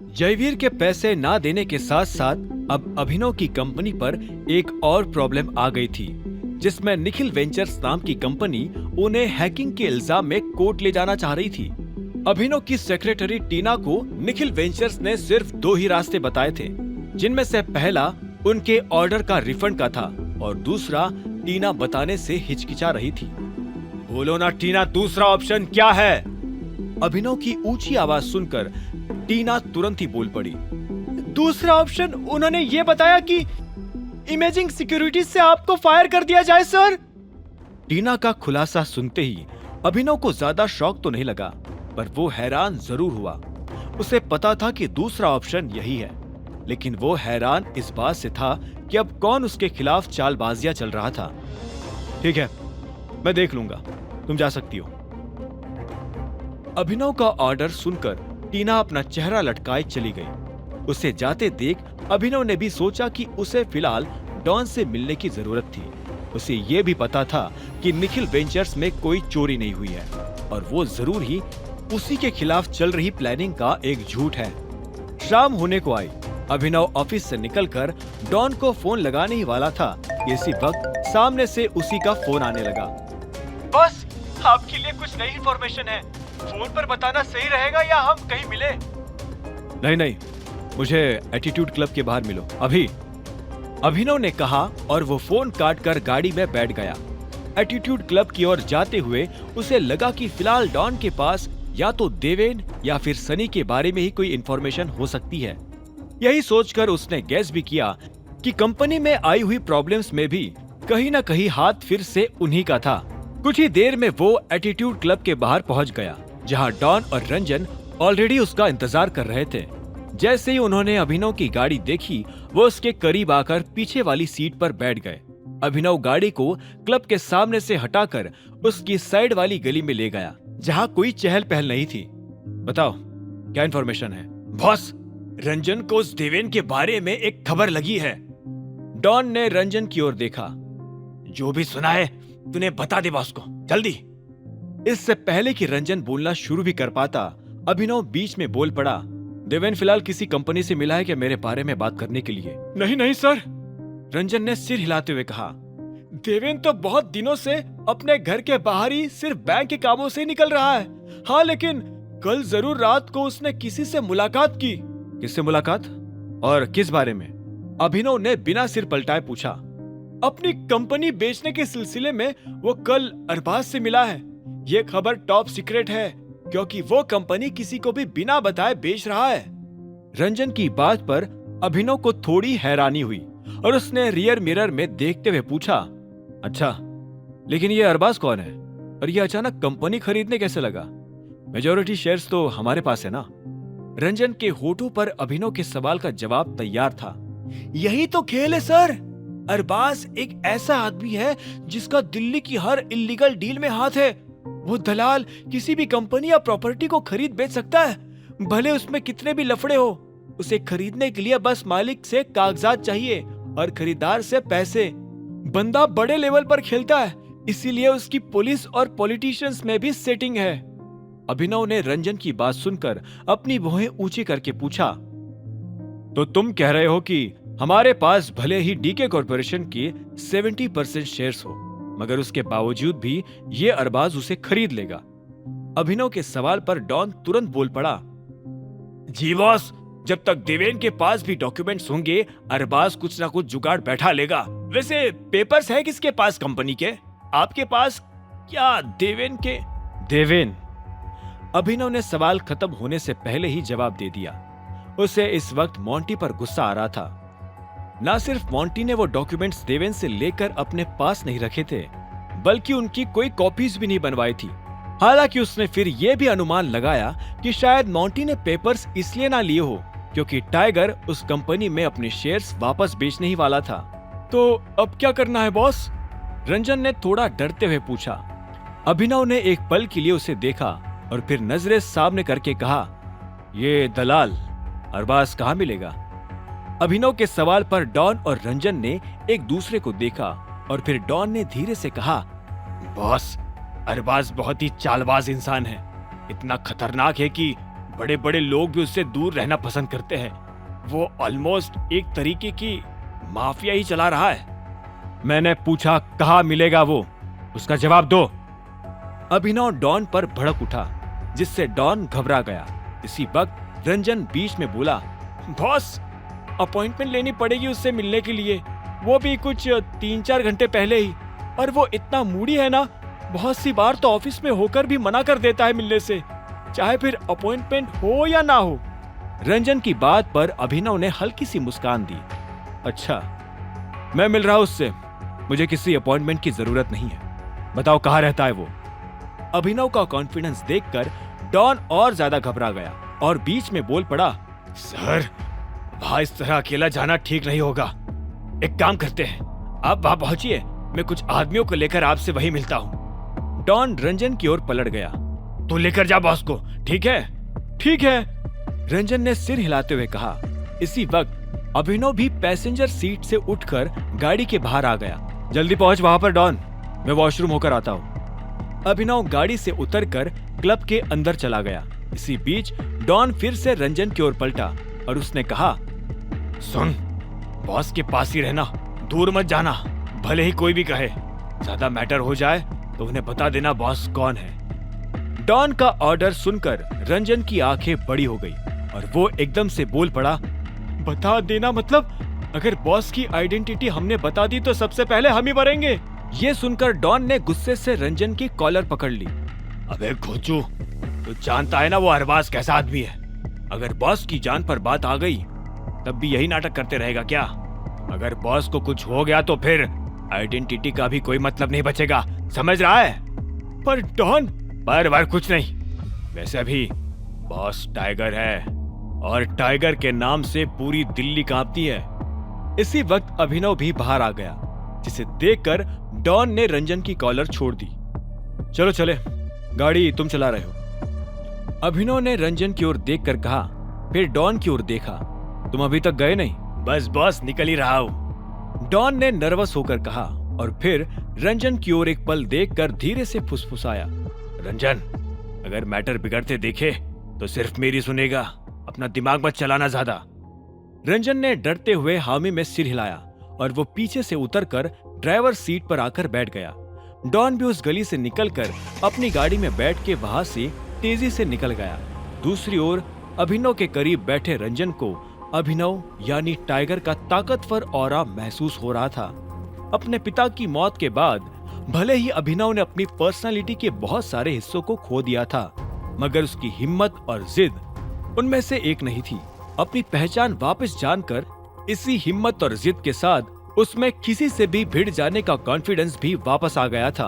जयवीर के पैसे ना देने के साथ साथ अब अभिनव की कंपनी पर एक और प्रॉब्लम आ गई थी, जिसमें निखिल वेंचर्स नाम की कंपनी उन्हें हैकिंग के इल्जाम में कोर्ट ले जाना चाह रही थी। अभिनव की सेक्रेटरी टीना को निखिल वेंचर्स ने सिर्फ 2 ही रास्ते बताए थे, जिनमें से पहला उनके ऑर्डर का रिफंड का था और दूसरा टीना बताने से हिचकिचा रही थी। बोलो ना टीना, दूसरा ऑप्शन क्या है? अभिनव की ऊंची आवाज सुनकर टीना तुरंत ही बोल पड़ी। दूसरा ऑप्शन उन्होंने ये बताया कि इमेजिंग सिक्योरिटी से आपको फायर कर दिया जाए सर। टीना का खुलासा सुनते ही अभिनव को ज्यादा शौक तो नहीं लगा, पर वो हैरान जरूर हुआ। उसे पता था कि दूसरा ऑप्शन यही है, लेकिन वो हैरान इस बात से था कि अब कौन उसके खिलाफ चालबाजियां चल रहा था। ठीक है, मैं देख लूंगा, तुम जा सकती हो। अभिनव का ऑर्डर सुनकर टीना अपना चेहरा लटकाए चली गई। उसे जाते देख अभिनव ने भी सोचा कि उसे फिलहाल डॉन से मिलने की जरूरत थी। उसे ये भी पता था कि निखिल वेंचर्स में कोई चोरी नहीं हुई है और वो जरूर ही उसी के खिलाफ चल रही प्लानिंग का एक झूठ है। शाम होने को आई। अभिनव ऑफिस से निकलकर डॉन को फोन लगाने ही वाला था, इसी वक्त सामने से उसी का फोन आने लगा। बस आपके लिए कुछ नई इन्फॉर्मेशन है, फोन पर बताना सही रहेगा या हम कहीं मिले? नहीं, मुझे एटीट्यूड क्लब के बाहर मिलो अभी, अभिनव ने कहा और वो फोन काटकर गाड़ी में बैठ गया। एटीट्यूड क्लब की ओर जाते हुए उसे लगा कि फिलहाल डॉन के पास या तो देवेन या फिर सनी के बारे में ही कोई इन्फॉर्मेशन हो सकती है। यही सोचकर उसने गैस भी किया कि कंपनी में आई हुई प्रॉब्लम्स में भी कहीं ना कहीं हाथ फिर से उन्हीं का था। कुछ ही देर में वो एटीट्यूड क्लब के बाहर पहुंच गया, जहां डॉन और रंजन ऑलरेडी उसका इंतजार कर रहे थे। जैसे ही उन्होंने अभिनव की गाड़ी देखी, वो उसके करीब आकर पीछे वाली सीट पर बैठ गए। अभिनव गाड़ी को क्लब के सामने से हटाकर उसकी साइड वाली गली में ले गया, जहां कोई चहल पहल नहीं थी। बताओ, क्या इन्फॉर्मेशन है? बॉस, रंजन को उस देवेन के बारे में एक खबर लगी है। डॉन ने रंजन की ओर देखा। जो भी सुना है तूने बता दे बॉस को, जल्दी। इससे पहले कि रंजन बोलना शुरू भी कर पाता, अभिनव बीच में बोल पड़ा। देवेन फिलहाल किसी कंपनी से मिला है क्या मेरे बारे में बात करने के लिए? नहीं सर, रंजन ने सिर हिलाते हुए कहा। देवेन तो बहुत दिनों से अपने घर के बाहर ही सिर्फ बैंक के कामों से निकल रहा है। हाँ, लेकिन कल जरूर रात को उसने किसी से मुलाकात की। किससे मुलाकात और किस बारे में? अभिनव ने बिना सिर पलटाए पूछा। अपनी कंपनी बेचने के सिलसिले में वो कल अरबाज से मिला है। ये खबर टॉप सीक्रेट है, क्योंकि वो कंपनी किसी को भी बिना बताए बेच रहा है। रंजन की बात पर अभिनव को थोड़ी हैरानी हुई और उसने रियर मिरर में देखते हुए पूछा, अच्छा, लेकिन ये अरबाज कौन है और ये अचानक कंपनी खरीदने कैसे लगा? मेजॉरिटी शेयर्स तो हमारे पास है ना। रंजन के होठों पर अभिनव के सवाल का जवाब तैयार था। यही तो खेल है सर। अरबाज एक ऐसा आदमी है जिसका दिल्ली की हर इल्लीगल डील में हाथ है। वो दलाल किसी भी कंपनी या प्रॉपर्टी को खरीद बेच सकता है, भले उसमें कितने भी लफड़े हो। उसे खरीदने के लिए बस मालिक से कागजात चाहिए और खरीदार से पैसे। बंदा बड़े लेवल पर खेलता है, इसीलिए उसकी पुलिस और पॉलिटिशियंस में भी सेटिंग है। अभिनव ने रंजन की बात सुनकर अपनी भौहें ऊंची करके पूछा, तो तुम कह रहे हो कि हमारे पास भले ही डीके कॉर्पोरेशन के 70% शेयर्स हो, मगर उसके बावजूद भी ये अरबाज उसे खरीद लेगा? अभिनव के सवाल पर डॉन तुरंत बोल पड़ा, जी बॉस, जब तक देवेन के पास भी डॉक्यूमेंट्स होंगे, अरबाज कुछ ना कुछ जुगाड़ बैठा लेगा। वैसे पेपर्स है किसके पास कंपनी के? आपके पास क्या देवेन के? देवेन? अभिनव ने सवाल खत्म होने से पहले ही जवाब दे दिया। उसे इस वक्त मोंटी पर गुस्सा आ रहा था। ना सिर्फ मोंटी ने वो डॉक्यूमेंट्स देवेन से लेकर अपने पास नहीं रखे थे, बल्कि उनकी कोई कॉपीज भी नहीं बनवाई थी। हालांकि उसने फिर यह भी अनुमान लगाया कि शायद मोंटी ने पेपर्स इसलिए ना लिए हो क्योंकि टाइगर उस कंपनी में अपने शेयर्स वापस बेचने ही वाला था। तो अब क्या करना है बॉस? रंजन ने थोड़ा डरते हुए पूछा। अभिनव ने एक पल के लिए उसे देखा और फिर नजरें सामने करके कहा, ये दलाल अरबाज कहाँ मिलेगा? अभिनव के सवाल पर डॉन और रंजन ने एक दूसरे को देखा और फिर डॉन ने धीरे से कहा, बॉस, अरबाज बहुत ही चालबाज इंसान है। इतना खतरनाक है कि बड़े बड़े लोग भी उससे दूर रहना पसंद करते हैं। वो ऑलमोस्ट एक तरीके की माफिया ही चला रहा है। मैंने पूछा कहाँ मिलेगा वो, उसका जवाब दो। अभिनव डॉन पर भड़क उठा, जिससे डॉन घबरा गया। इसी वक्त रंजन बीच में बोला, बॉस, अपॉइंटमेंट लेनी पड़ेगी उससे मिलने के लिए, वो भी कुछ 3-4 घंटे पहले ही। और वो इतना मूडी है ना, बहुत सी बार तो ऑफिस में होकर भी मना कर देता है मिलने से, चाहे फिर अपॉइंटमेंट हो या ना हो। रंजन की बात पर अभिनव ने हल्की सी मुस्कान दी। अच्छा, मैं मिल रहा हूं उससे, मुझे किसी अपॉइंटमेंट की जरूरत नहीं है, बताओ कहाँ रहता है वो। अभिनव का कॉन्फिडेंस देखकर डॉन और ज्यादा घबरा गया और बीच में बोल पड़ा, सर, वहां इस तरह अकेला जाना ठीक नहीं होगा। एक काम करते हैं, आप वहां पहुंचिए, मैं कुछ आदमियों को लेकर आपसे वहीं मिलता हूं। डॉन रंजन की ओर पलट गया। तो लेकर जा बॉस को, ठीक है? ठीक है, रंजन ने सिर हिलाते हुए कहा। इसी वक्त अभिनव भी पैसेंजर सीट से उठकर गाड़ी के बाहर आ गया। जल्दी पहुंच वहां पर डॉन, मैं वॉशरूम होकर आता हूं। अभिनव गाड़ी से उतरकर क्लब के अंदर चला गया। इसी बीच डॉन फिर से रंजन की ओर पलटा और उसने कहा, सुन, बॉस के पास ही रहना, दूर मत जाना, भले ही कोई भी कहे। ज्यादा मैटर हो जाए तो उन्हें बता देना बॉस कौन है। डॉन का ऑर्डर सुनकर रंजन की आंखें बड़ी हो गई और वो एकदम से बोल पड़ा, बता देना मतलब? अगर बॉस की आइडेंटिटी हमने बता दी तो सबसे पहले हम ही मरेंगे। ये सुनकर डॉन ने गुस्से से रंजन की कॉलर पकड़ ली। अबे घोचू, तू जानता है ना वो अरबाज कैसा आदमी है। अगर बॉस की जान पर बात आ गई तब भी यही नाटक करते रहेगा क्या? अगर बॉस को कुछ हो गया तो फिर आइडेंटिटी का भी कोई मतलब नहीं बचेगा, समझ रहा है? पर डॉन, पर कुछ नहीं। वैसे भी बॉस टाइगर है और टाइगर के नाम से पूरी दिल्ली कांपती है। इसी वक्त अभिनव भी बाहर आ गया, जिसे देखकर डॉन ने रंजन की कॉलर छोड़ दी। चलो चले, गाड़ी तुम चला रहे हो। अभिनव ने रंजन की ओर देखकर कहा, फिर डॉन की ओर देखा। तुम अभी तक गए नहीं? बस बॉस, निकल ही रहा हूं, डॉन ने नर्वस होकर कहा और फिर रंजन की ओर एक पल देखकर धीरे से फुसफुसाया, रंजन, अगर मैटर बिगड़ते देखे तो सिर्फ मेरी सुनेगा, अपना दिमाग मत चलाना ज्यादा। रंजन ने डरते हुए हामी में सिर हिलाया और वो पीछे से उतरकर ड्राइवर सीट पर आकर बैठ गया। डॉन भी उस गली से निकलकर अपनी गाड़ी में बैठ के वहां से तेजी से निकल गया। दूसरी ओर अभिनव के करीब बैठे रंजन को अभिनव यानी टाइगर का ताकतवर ऑरा महसूस हो रहा था। अपने पिता की मौत के बाद भले ही अभिनव ने अपनी पर्सनालिटी के बहुत सारे हिस्सों को खो दिया था, मगर उसकी हिम्मत और जिद उनमें से एक नहीं थी। अपनी पहचान वापस जानकर इसी हिम्मत और जिद के साथ उसमें किसी से भी भिड़ जाने का कॉन्फिडेंस भी वापस आ गया था।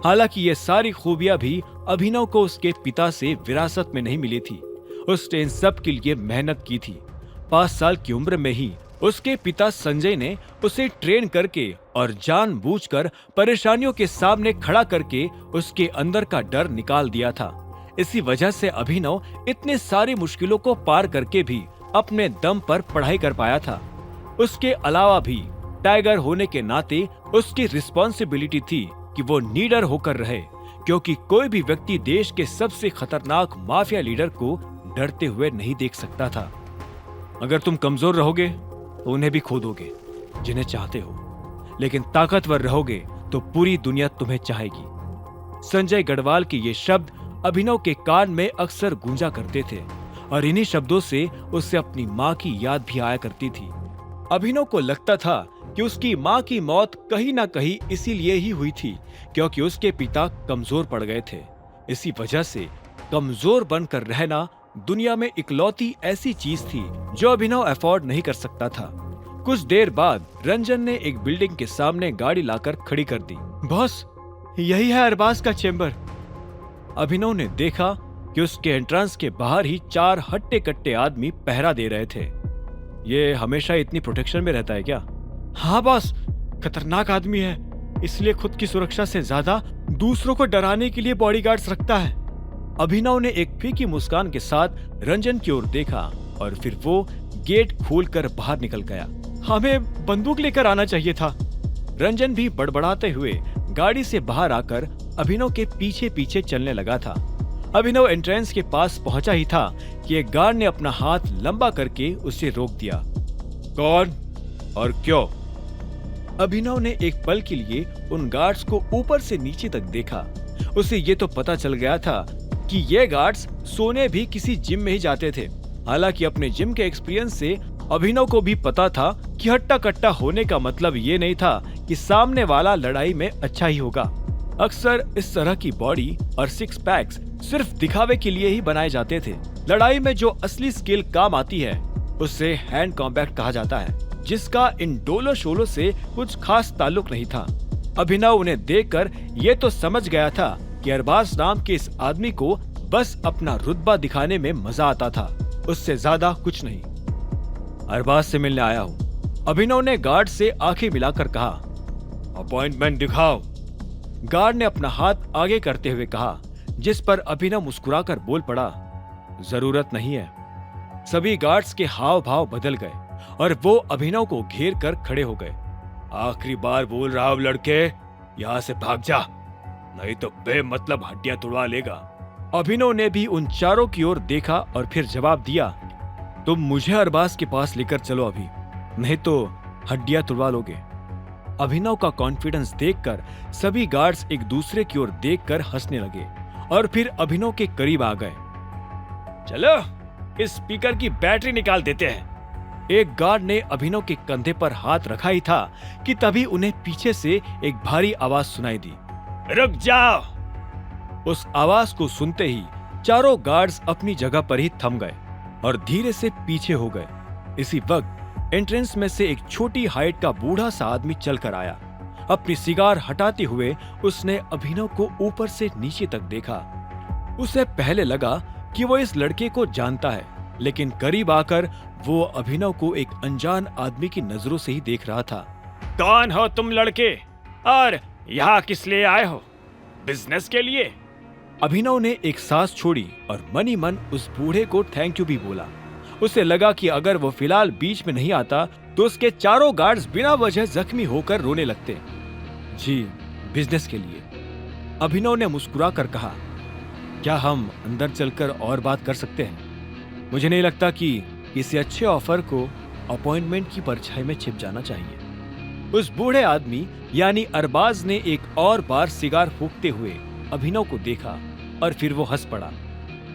हालांकि ये सारी खूबियां भी अभिनव को उसके पिता से विरासत में नहीं मिली थी। उसने इन सब के लिए मेहनत की थी। 5 साल की उम्र में ही उसके पिता संजय ने उसे ट्रेन करके और जानबूझकर परेशानियों के सामने खड़ा करके उसके अंदर का डर निकाल दिया था। इसी वजह से अभिनव इतने सारी मुश्किलों को पार करके भी अपने दम पर पढ़ाई कर पाया था। उसके अलावा भी टाइगर होने के नाते उसकी रिस्पॉन्सिबिलिटी थी कि वो नीडर होकर रहे, क्योंकि कोई भी व्यक्ति देश के सबसे खतरनाक माफिया लीडर को डरते हुए नहीं देख सकता था। अगर तुम कमजोर रहोगे तो उन्हें भी खो दोगे जिन्हें चाहते हो, लेकिन ताकतवर रहोगे तो पूरी दुनिया तुम्हें चाहेगी। संजय गढ़वाल के ये शब्द अभिनव के कान में अक्सर गूंजा करते थे और इन्हीं शब्दों से उसे अपनी माँ की याद भी आया करती थी। अभिनव को लगता था कि उसकी माँ की मौत कहीं ना कहीं इसीलिए ही हुई थी क्योंकि उसके पिता कमजोर पड़ गए थे। इसी वजह से कमजोर बनकर रहना दुनिया में इकलौती ऐसी चीज थी जो अभिनव अफोर्ड नहीं कर सकता था। कुछ देर बाद रंजन ने एक बिल्डिंग के सामने गाड़ी लाकर खड़ी कर दी। बॉस, यही है अरबाज का चेंबर। अभिनव ने देखा कि उसके एंट्रेंस के बाहर ही 4 हट्टे कट्टे आदमी पहरा दे रहे थे। ये हमेशा इतनी प्रोटेक्शन में रहता है क्या? हाँ बॉस, खतरनाक आदमी है, इसलिए खुद की सुरक्षा से ज्यादा दूसरों को डराने के लिए बॉडीगार्ड्स रखता है। अभिनव ने एक फीकी मुस्कान के साथ रंजन की ओर देखा और फिर वो गेट खोलकर बाहर निकल गया। हमें बंदूक लेकर आना चाहिए था। रंजन भी बड़बड़ाते हुए गाड़ी से बाहर आकर अभिनव के पीछे पीछे चलने लगा था। अभिनव एंट्रेंस के पास पहुंचा ही था कि एक गार्ड ने अपना हाथ लंबा करके उसे रोक दिया। कौन और क्यों? अभिनव ने एक पल के लिए उन गार्ड्स को ऊपर से नीचे तक देखा। उसे ये तो पता चल गया था कि ये गार्ड्स सोने भी किसी जिम में ही जाते थे। हालांकि अपने जिम के एक्सपीरियंस से अभिनव को भी पता था कि हट्टा कट्टा होने का मतलब ये नहीं था कि सामने वाला लड़ाई में अच्छा ही होगा। अक्सर इस तरह की बॉडी और सिक्स पैक्स सिर्फ दिखावे के लिए ही बनाए जाते थे। लड़ाई में जो असली स्किल काम आती है उसे हैंड कॉम्बैट कहा जाता है, जिसका इन डोलो शोलो से कुछ खास ताल्लुक नहीं था। अभिनव उन्हें देखकर ये तो समझ गया था कि अरबाज नाम के इस आदमी को बस अपना रुतबा दिखाने में मजा आता था, उससे ज्यादा कुछ नहीं। अरबाज से मिलने आया हूँ, अभिनव ने गार्ड से आंखें मिलाकर कहा। अपॉइंटमेंट दिखाओ। गार्ड ने अपना हाथ आगे करते हुए कहा, जिस पर अभिनव मुस्कुराकर बोल पड़ा, जरूरत नहीं है। सभी गार्ड्स के हाव भाव बदल गए और वो अभिनव को घेर कर खड़े हो गए। आखिरी बार बोल रहा हूं लड़के, यहाँ से भाग जा, नहीं तो बेमतलब हड्डियां तुड़वा लेगा। अभिनव ने भी उन चारों की ओर देखा और फिर जवाब दिया, तुम मुझे अरबाज के पास लेकर चलो अभी, नहीं तो हड्डियां तुड़वा लोगे। अभिनव का कॉन्फिडेंस देखकर सभी गार्ड्स एक दूसरे की ओर देखकर हंसने लगे और फिर अभिनव के करीब आ गए। चलो इस स्पीकर की बैटरी निकाल देते हैं। एक गार्ड ने अभिनव के कंधे पर हाथ रखा ही था कि तभी उन्हें पीछे से एक भारी आवाज सुनाई दी, रुक जाओ। उस आवाज को सुनते ही चारों गार्ड्स अपनी जगह पर ही थम गए और धीरे से पीछे हो गए। इसी वक्त एंट्रेंस में से एक छोटी हाइट का बूढ़ा सा आदमी चलकर आया। अपनी सिगार हटाते हुए उसने अभिनव को ऊपर से नीचे तक देखा। उसे पहले लगा कि वो इस लड़के को जानता है, लेकिन करीब आकर वो अभिनव को एक अनजान आदमी की नजरों से ही देख रहा था। कौन हो तुम लड़के, और यहाँ किस लिए आए हो? बिजनेस के लिए? अभिनव ने एक सांस छोड़ी और मनी मन उस बूढ़े को थैंक यू भी बोला। उसे लगा कि अगर वो फिलहाल बीच में नहीं आता तो उसके चारों गार्ड्स बिना वजह जख्मी होकर रोने लगते। जी, बिजनेस के लिए। अभिनव ने मुस्कुराकर कहा, क्या हम अंदर चलकर और बात कर सकते हैं? मुझे नहीं लगता कि किसी अच्छे ऑफर को अपॉइंटमेंट की परछाई में छिप जाना चाहिए। उस बूढ़े आदमी यानी अरबाज ने एक और बार सिगार फूंकते हुए अभिनव को देखा और फिर वो हंस पड़ा।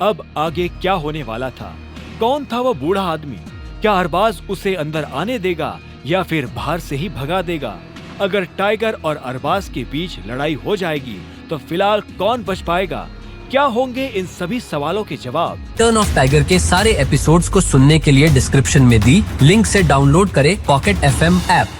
अब आगे क्या होने वाला था? कौन था वो बूढ़ा आदमी? क्या अरबाज उसे अंदर आने देगा या फिर बाहर से ही भगा देगा? अगर टाइगर और अरबाज के बीच लड़ाई हो जाएगी तो फिलहाल कौन बच पाएगा? क्या होंगे इन सभी सवालों के जवाब? टर्न ऑफ टाइगर के सारे एपिसोड्स को सुनने के लिए डिस्क्रिप्शन में दी लिंक से डाउनलोड करें पॉकेट FM ऐप।